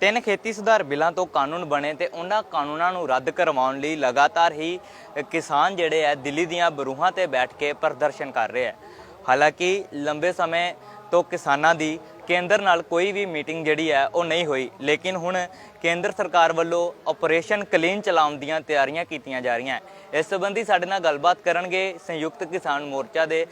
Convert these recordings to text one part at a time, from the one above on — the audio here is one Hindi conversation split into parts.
ਤਿੰਨ ਖੇਤੀ ਸੁਧਾਰ ਬਿੱਲਾਂ ਤੋਂ ਕਾਨੂੰਨ ਬਣੇ ਤੇ ਉਹਨਾਂ ਕਾਨੂੰਨਾਂ ਨੂੰ ਰੱਦ ਕਰਵਾਉਣ ਲਈ ਲਗਾਤਾਰ ਹੀ ਕਿਸਾਨ ਜਿਹੜੇ ਹੈ ਦਿੱਲੀ ਦੀਆਂ ਬਰੂਹਾਂ ਤੇ ਬੈਠ ਕੇ ਪ੍ਰਦਰਸ਼ਨ ਕਰ ਰਹੇ ਹੈ। ਹਾਲਾਂਕਿ ਲੰਬੇ ਸਮੇਂ ਤੋਂ ਕਿਸਾਨਾਂ ਦੀ ਕੇਂਦਰ ਨਾਲ ਕੋਈ ਵੀ ਮੀਟਿੰਗ ਜਿਹੜੀ ਹੈ ਉਹ ਨਹੀਂ ਹੋਈ, ਲੇਕਿਨ ਹੁਣ ਕੇਂਦਰ ਸਰਕਾਰ ਵੱਲੋਂ ਆਪਰੇਸ਼ਨ ਕਲੀਨ ਚਲਾਉਣ ਦੀਆਂ ਤਿਆਰੀਆਂ ਕੀਤੀਆਂ ਜਾ ਰਹੀਆਂ। ਇਸ ਸੰਬੰਧੀ ਸਾਡੇ ਨਾਲ ਗੱਲਬਾਤ ਕਰਨਗੇ ਸੰਯੁਕਤ ਕਿਸਾਨ ਮੋਰਚਾ ਦੇ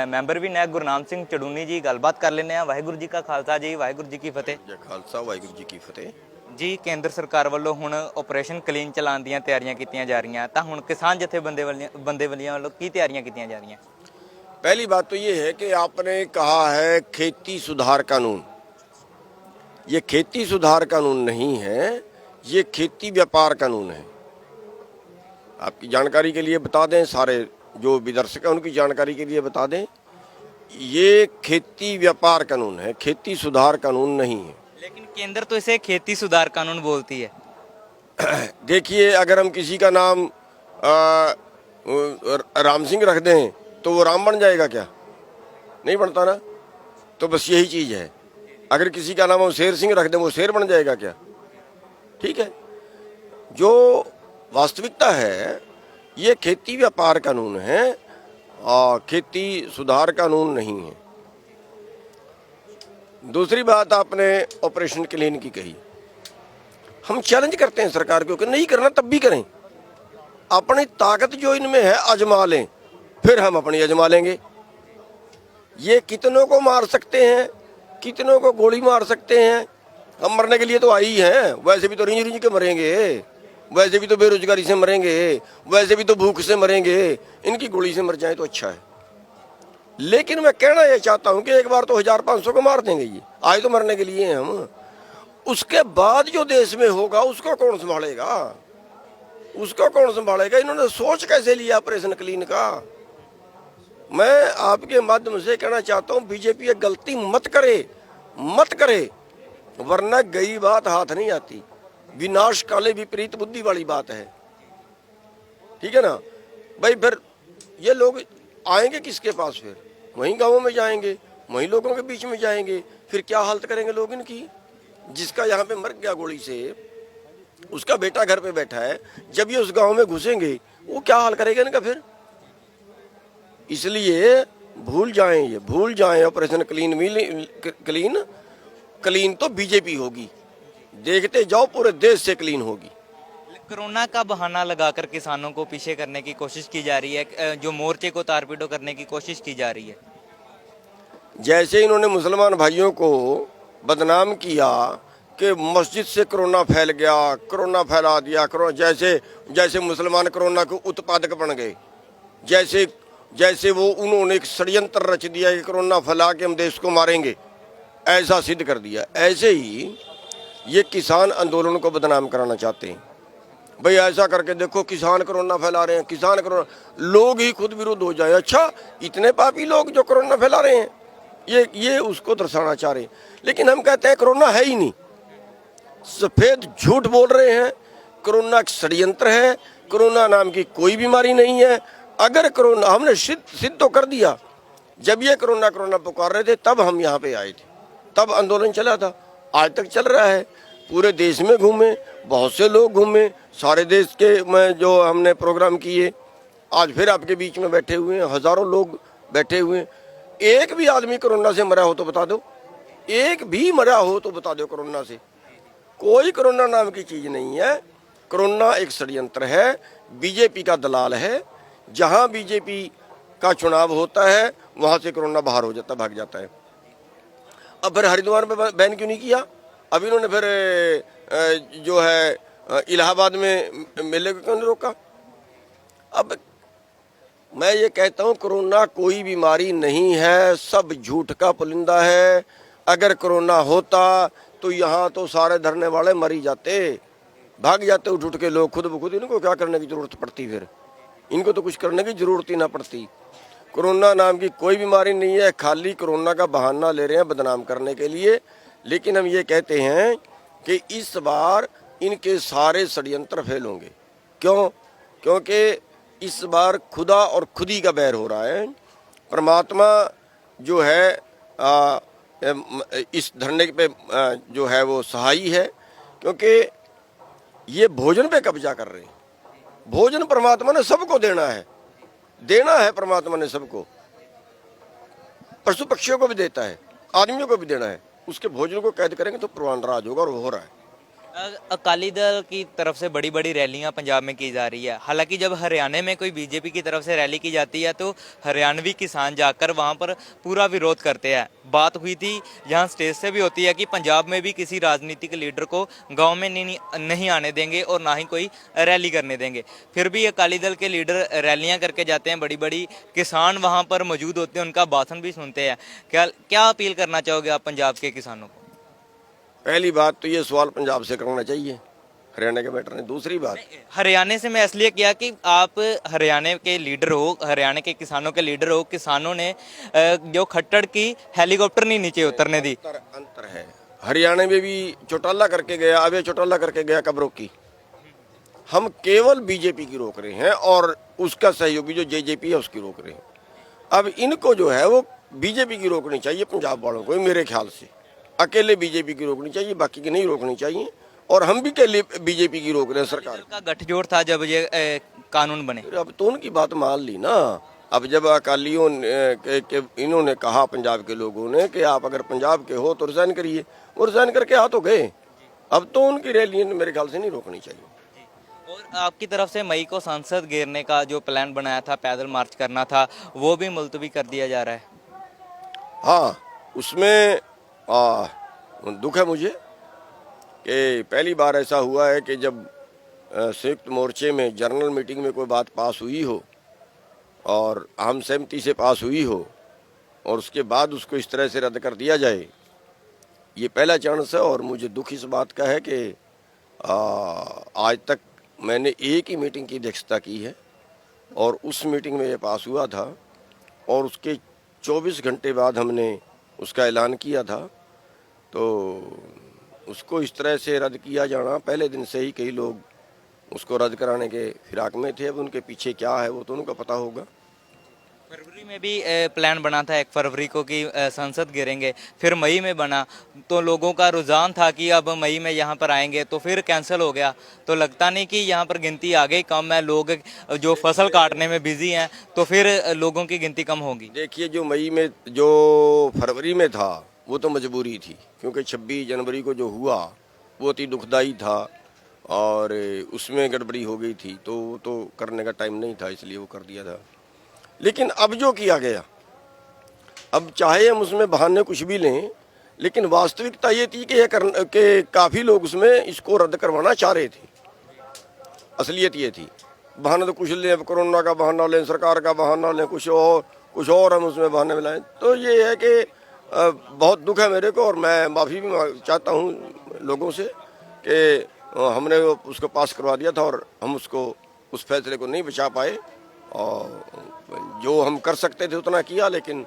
ਮੈਂਬਰ ਵੀ ਨੇ ਗੁਰਨਾਮ ਸਿੰਘ ਚੜੂਨੀ ਜੀ। ਗੱਲਬਾਤ ਕਰ ਲੈਂਦੇ ਹਾਂ। ਵਾਹਿਗੁਰੂ ਜੀ ਕਾ ਖਾਲਸਾ ਜੀ, ਵਾਹਿਗੁਰੂ ਜੀ ਕੀ ਫਤਿਹ। ਜੈ ਖਾਲਸਾ, ਵਾਹਿਗੁਰੂ ਜੀ ਕੀ ਫਤਿਹ। ਜੀ, ਕੇਂਦਰ ਸਰਕਾਰ ਵੱਲੋਂ ਹੁਣ ਆਪਰੇਸ਼ਨ ਕਲੀਨ ਚਲਾਉਣ ਦੀਆਂ ਤਿਆਰੀਆਂ ਕੀਤੀਆਂ ਜਾ ਰਹੀਆਂ, ਤਾਂ ਹੁਣ ਕਿसान ਜਥੇਬੰਦੀਆਂ ਵੱਲੋਂ ਕੀ ਤਿਆਰੀਆਂ ਕੀਤੀਆਂ ਜਾ रही? पहली बात तो ये है कि आपने कहा है खेती सुधार कानून। ये खेती सुधार कानून नहीं है, ये खेती व्यापार कानून है। आपकी जानकारी के लिए बता दें, सारे जो भी दर्शक हैं उनकी जानकारी के लिए बता दें, ये खेती व्यापार कानून है, खेती सुधार कानून नहीं है। लेकिन केंद्र तो इसे खेती सुधार कानून बोलती है। देखिए, अगर हम किसी का नाम राम सिंह रख दें तो वो राम बन जाएगा क्या? नहीं बनता ना। तो बस यही चीज़ है। अगर किसी का नाम हम शेर सिंह रख दें वो शेर बन जाएगा क्या? ठीक है। जो वास्तविकता है ये खेती व्यापार कानून है और खेती सुधार कानून नहीं है। दूसरी बात आपने ऑपरेशन क्लीन की कही। हम चैलेंज करते हैं सरकार को कि नहीं करना तब भी करें। अपनी ताकत जो इनमें है आजमा लें, फिर हम अपनी आजमा लेंगे। ये कितनों को मार सकते हैं, कितनों को गोली मार सकते हैं। हम मरने के लिए तो आई हैं, वैसे भी तो रिंज रिंज के मरेंगे, वैसे भी तो बेरोजगारी से मरेंगे, वैसे भी तो भूख से मरेंगे। इनकी गोली से मर जाए तो अच्छा है। लेकिन मैं कहना ये चाहता हूँ कि एक बार तो 1500 को मार देंगे। ये आए तो मरने के लिए हैं हम। उसके बाद जो देश में होगा उसको कौन संभालेगा? उसको कौन संभालेगा? इन्होंने सोच कैसे लिया ऑपरेशन क्लीन का? मैं आपके माध्यम से कहना चाहता हूँ बीजेपी एक गलती मत करे, वरना गई बात हाथ नहीं आती। विनाश काले विपरीत बुद्धि वाली बात है। ठीक है ना भाई? फिर ये लोग आएंगे किसके पास? फिर वहीं गांवों में जाएंगे, वहीं लोगों के बीच में जाएंगे, फिर क्या हालत करेंगे लोग इनकी? जिसका यहाँ पे मर गया गोली से, उसका बेटा घर पे बैठा है, जब ये उस गांव में घुसेंगे वो क्या हाल करेगा इनका फिर? इसलिए भूल जाएं ऑपरेशन क्लीन तो बीजेपी होगी। देखते जाओ, पूरे देश से क्लीन होगी। कोरोना का बहाना लगाकर किसानों को पीछे करने की कोशिश की जा रही है, जो मोर्चे को तारपीटो करने की कोशिश की जा रही है। जैसे इन्होंने मुसलमान भाइयों को बदनाम किया कि मस्जिद से कोरोना फैल गया, कोरोना फैला दिया, जैसे मुसलमान कोरोना के उत्पादक बन गए, जैसे वो उन्होंने एक षड्यंत्र रच दिया कि कोरोना फैला के हम देश को मारेंगे, ऐसा सिद्ध कर दिया। ऐसे ही ये किसान आंदोलन को बदनाम कराना चाहते हैं। भाई ऐसा करके देखो किसान कोरोना फैला रहे हैं, किसान कोरोना, लोग ही खुद विरुद्ध हो जाए। अच्छा, इतने पापी लोग जो कोरोना फैला रहे हैं, ये उसको दर्शाना चाह रहे हैं। लेकिन हम कहते हैं कोरोना है ही नहीं, सफेद झूठ बोल रहे हैं। कोरोना एक षड्यंत्र है, कोरोना नाम की कोई बीमारी नहीं है। अगर कोरोना हमने सिद्ध तो कर दिया। जब ये कोरोना पुकार रहे थे तब हम यहाँ पे आए थे, तब आंदोलन चला था, आज तक चल रहा है। पूरे देश में घूमे, बहुत से लोग घूमे, सारे देश के में जो हमने प्रोग्राम किए। आज फिर आपके बीच में बैठे हुए हैं, हजारों लोग बैठे हुए हैं। एक भी आदमी कोरोना से मरा हो तो बता दो, एक भी मरा हो तो बता दो कोरोना से। कोई कोरोना नाम की चीज नहीं है। कोरोना एक षड्यंत्र है, बीजेपी का दलाल है। जहां बीजेपी का चुनाव होता है वहां से कोरोना बाहर हो जाता, भाग जाता है। अब फिर हरिद्वार में बैन क्यों नहीं किया? अब इन्होंने फिर जो है इलाहाबाद में मेले को क्यों नहीं रोका? अब मैं ये कहता हूँ कोरोना कोई बीमारी नहीं है, सब झूठ का पुलिंदा है। अगर कोरोना होता तो यहाँ तो सारे धरने वाले मर ही जाते, भाग जाते उठ के लोग खुद ब खुद। इनको क्या करने की जरूरत पड़ती? फिर इनको तो कुछ करने की जरूरत ही ना पड़ती। कोरोना नाम की कोई बीमारी नहीं है, खाली कोरोना का बहाना ले रहे हैं बदनाम करने के लिए। लेकिन हम ये कहते हैं कि इस बार इनके सारे षड्यंत्र फेल होंगे। क्यों? क्योंकि इस बार खुदा और खुदी का बैर हो रहा है। परमात्मा जो है इस धरने पे जो है वो सहाई है, क्योंकि ये भोजन पे कब्जा कर रहे हैं। भोजन परमात्मा ने सबको देना है परमात्मा ने सबको, पशु पक्षियों को भी देता है, आदमियों को भी देना है। उसके भोजन को कैद करेंगे तो प्रवान राज होगा, और वो हो रहा है। अकाली दल की तरफ से बड़ी बड़ी रैलियां पंजाब में की जा रही है। हालांकि जब हरियाणा में कोई बीजेपी की तरफ से रैली की जाती है तो हरियाणवी किसान जाकर वहां पर पूरा विरोध करते हैं। बात हुई थी यहाँ स्टेज से भी होती है कि पंजाब में भी किसी राजनीतिक लीडर को गांव में नहीं आने देंगे और ना ही कोई रैली करने देंगे। फिर भी अकाली दल के लीडर रैलियां करके जाते हैं, बड़ी बड़ी किसान वहाँ पर मौजूद होते हैं, उनका भाषण भी सुनते हैं। क्या अपील करना चाहोगे आप पंजाब के किसानों को? पहली बात तो ये सवाल पंजाब से करना चाहिए, हरियाणा के मैटर ने। दूसरी बात, हरियाणा से मैं इसलिए किया कि आप हरियाणा के लीडर हो, हरियाणा के किसानों के लीडर हो। किसानों ने जो खट्टर की हेलीकॉप्टर नहीं नीचे उतरने दी। अंतर है। हरियाणा में भी चौटाला करके गया, अब ये चौटाला करके गया, कब रोकी? हम केवल बीजेपी की रोक रहे हैं और उसका सहयोगी जो जेजेपी है उसकी रोक रहे हैं। अब इनको जो है वो बीजेपी की रोकनी चाहिए, पंजाब वालों को। मेरे ख्याल से अकेले बीजेपी की रोकनी चाहिए, बाकी की नहीं रोकनी चाहिए। और हम भी के बीजेपी की रोक रहे हैं। सरकार का गठजोड़ था जब ये कानून बने। अब तो उनकी बात मान ली ना। अब जब अकालियों के इन्होंने कहा, पंजाब के लोगों ने, कि आप अगर पंजाब के हो तो रिजाइन करिए, वो रिजाइन करके आ तो गए। अब तो उनकी रैली मेरे ख्याल से नहीं रोकनी चाहिए। और आपकी तरफ से मई को संसद घेरने का जो प्लान बनाया था, पैदल मार्च करना था, वो भी मुलतवी कर दिया जा रहा है। हाँ, उसमें दुख है मुझे कि पहली बार ऐसा हुआ है कि जब संयुक्त मोर्चे में जनरल मीटिंग में कोई बात पास हुई हो और आम सहमति से पास हुई हो और उसके बाद उसको इस तरह से रद्द कर दिया जाए, ये पहला चांस है। और मुझे दुख इस बात का है कि आज तक मैंने एक ही मीटिंग की अध्यक्षता की है और उस मीटिंग में ये पास हुआ था और उसके 24 घंटे बाद हमने उसका ऐलान किया था। तो उसको इस तरह से रद्द किया जाना, पहले दिन से ही कई लोग उसको रद्द कराने के फिराक में थे। अब उनके पीछे क्या है वो तो उनको पता होगा। फरवरी में भी प्लान बना था 1 फरवरी को कि संसद घेरेंगे, फिर मई में बना। तो लोगों का रुझान था कि अब मई में यहाँ पर आएंगे, तो फिर कैंसिल हो गया। तो लगता नहीं कि यहाँ पर गिनती आगे कम है, लोग जो फसल काटने में बिजी हैं, तो फिर लोगों की गिनती कम होगी। देखिए, जो फरवरी में था वो तो मजबूरी थी, क्योंकि 26 जनवरी को जो हुआ वो अति दुखदाई था और उसमें गड़बड़ी हो गई थी। तो करने का टाइम नहीं था, इसलिए वो कर दिया था। लेकिन अब जो किया गया, अब चाहे हम उसमें बहाने कुछ भी लें, लेकिन वास्तविकता ये थी कि काफ़ी लोग उसमें इसको रद्द करवाना चाह रहे थे। असलियत ये थी। बहाना तो कुछ लें, अब कोरोना का बहाना लें, सरकार का बहाना लें, कुछ और हम उसमें बहाने मिलाएं। तो ये है कि बहुत दुख है मेरे को और मैं माफ़ी भी चाहता हूँ लोगों से कि हमने उसको पास करवा दिया था और हम उस फैसले को नहीं बचा पाए। और जो हम कर सकते थे उतना किया, लेकिन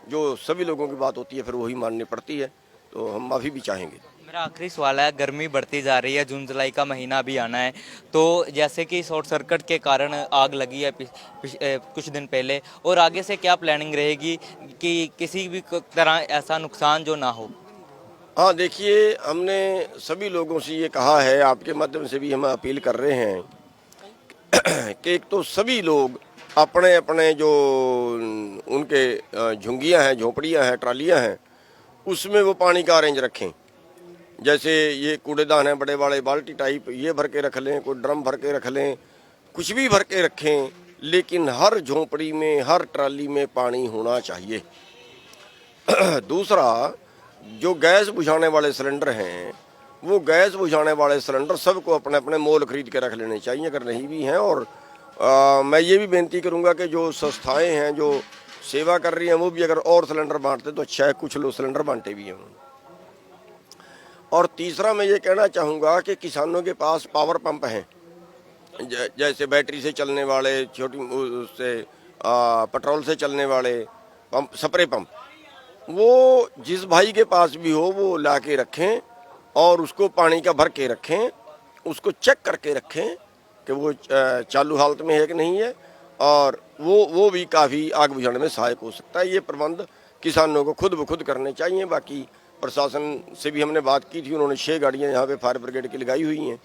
जो सभी लोगों की बात होती है फिर वही माननी पड़ती है। तो हम माफ़ी भी चाहेंगे। मेरा आखिरी सवाल है, गर्मी बढ़ती जा रही है, जून जुलाई का महीना भी आना है, तो जैसे कि शॉर्ट सर्किट के कारण आग लगी है कुछ दिन पहले, और आगे से क्या प्लानिंग रहेगी कि किसी भी तरह ऐसा नुकसान जो ना हो? हाँ, देखिए, हमने सभी लोगों से ये कहा है, आपके माध्यम से भी हम अपील कर रहे हैं कि एक तो सभी लोग अपने अपने जो उनके झुंगियाँ हैं, झोपड़ियाँ हैं, ट्रालियाँ हैं, उसमें वो पानी का अरेंज रखें। जैसे ये कूड़ेदान है, बड़े बड़े बाल्टी टाइप, ये भर के रख लें, कोई ड्रम भर के रख लें, कुछ भी भर के रखें, लेकिन हर झोंपड़ी में, हर ट्राली में पानी होना चाहिए। दूसरा, जो गैस बुझाने वाले सिलेंडर हैं, वो गैस बुझाने वाले सिलेंडर सबको अपने अपने मोल खरीद के रख लेने चाहिए, अगर नहीं भी हैं। और मैं ये भी बेनती करूँगा कि जो संस्थाएँ हैं जो सेवा कर रही हैं, वो भी अगर और सिलेंडर बांटते तो अच्छा है। कुछ लोग सिलेंडर बांटे भी हैं। और तीसरा, मैं ये कहना चाहूँगा कि किसानों के पास पावर पंप हैं, जैसे बैटरी से चलने वाले, छोटी उससे पेट्रोल से चलने वाले पंप, स्प्रे पंप, वो जिस भाई के पास भी हो वो ला के रखें और उसको पानी का भर के रखें, उसको चेक करके रखें कि वो चालू हालत में है कि नहीं है, और वो भी काफ़ी आग बुझाने में सहायक हो सकता है। ये प्रबंध किसानों को खुद ब खुद करने चाहिए। बाकी प्रशासन से भी हमने बात की थी, उन्होंने 6 गाड़ियाँ यहाँ पे फायर ब्रिगेड की लगाई हुई हैं,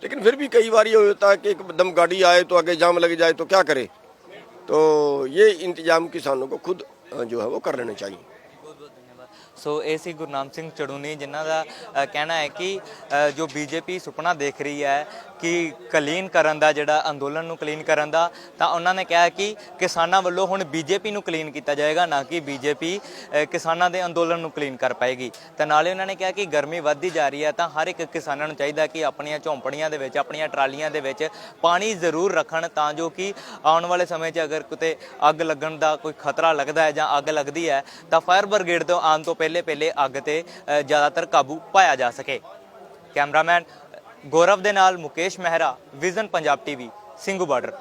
लेकिन फिर भी कई बार ये होता है कि एकदम गाड़ी आए तो आगे जाम लग जाए तो क्या करे। तो ये इंतजाम किसानों को खुद जो है वो कर लेने चाहिए। ਸੋ ਇਹ ਸੀ ਗੁਰਨਾਮ ਸਿੰਘ ਚੜੂਨੀ, ਜਿਨ੍ਹਾਂ ਦਾ ਕਹਿਣਾ ਹੈ ਕਿ ਜੋ ਬੀਜੇਪੀ ਸੁਪਨਾ ਦੇਖ ਰਹੀ ਹੈ ਕਿ ਕਲੀਨ ਕਰਨ ਦਾ, ਜਿਹੜਾ ਅੰਦੋਲਨ ਨੂੰ ਕਲੀਨ ਕਰਨ ਦਾ, ਤਾਂ ਉਹਨਾਂ ਨੇ ਕਿਹਾ ਕਿ ਕਿਸਾਨਾਂ ਵੱਲੋਂ ਹੁਣ ਬੀਜੇਪੀ ਨੂੰ ਕਲੀਨ ਕੀਤਾ ਜਾਏਗਾ, ਨਾ ਕਿ ਬੀਜੇਪੀ ਕਿਸਾਨਾਂ ਦੇ ਅੰਦੋਲਨ ਨੂੰ ਕਲੀਨ ਕਰ ਪਾਏਗੀ। ਤਾਂ ਨਾਲੇ ਉਹਨਾਂ ਨੇ ਕਿਹਾ ਕਿ ਗਰਮੀ ਵੱਧਦੀ ਜਾ ਰਹੀ ਹੈ, ਤਾਂ ਹਰ ਇੱਕ ਕਿਸਾਨਾਂ ਨੂੰ ਚਾਹੀਦਾ ਕਿ ਆਪਣੀਆਂ ਝੌਂਪੜੀਆਂ ਦੇ ਵਿੱਚ, ਆਪਣੀਆਂ ਟਰਾਲੀਆਂ ਦੇ ਵਿੱਚ ਪਾਣੀ ਜ਼ਰੂਰ ਰੱਖਣ, ਤਾਂ ਜੋ ਕਿ ਆਉਣ ਵਾਲੇ ਸਮੇਂ 'ਚ ਅਗਰ ਕਿਤੇ ਅੱਗ ਲੱਗਣ ਦਾ ਕੋਈ ਖਤਰਾ ਲੱਗਦਾ ਹੈ ਜਾਂ ਅੱਗ ਲੱਗਦੀ ਹੈ ਤਾਂ ਫਾਇਰ ਬ੍ਰਿਗੇਡ ਤੋਂ ਆਉਣ ਤੋਂ ਪਹਿਲੇ ਅੱਗ ਤੇ ਜ਼ਿਆਦਾਤਰ ਕਾਬੂ ਪਾਇਆ ਜਾ ਸਕੇ। ਕੈਮਰਾਮੈਨ ਗੌਰਵ ਦੇ ਨਾਲ Mukesh Mehra, vision Punjab TV, Singhu border.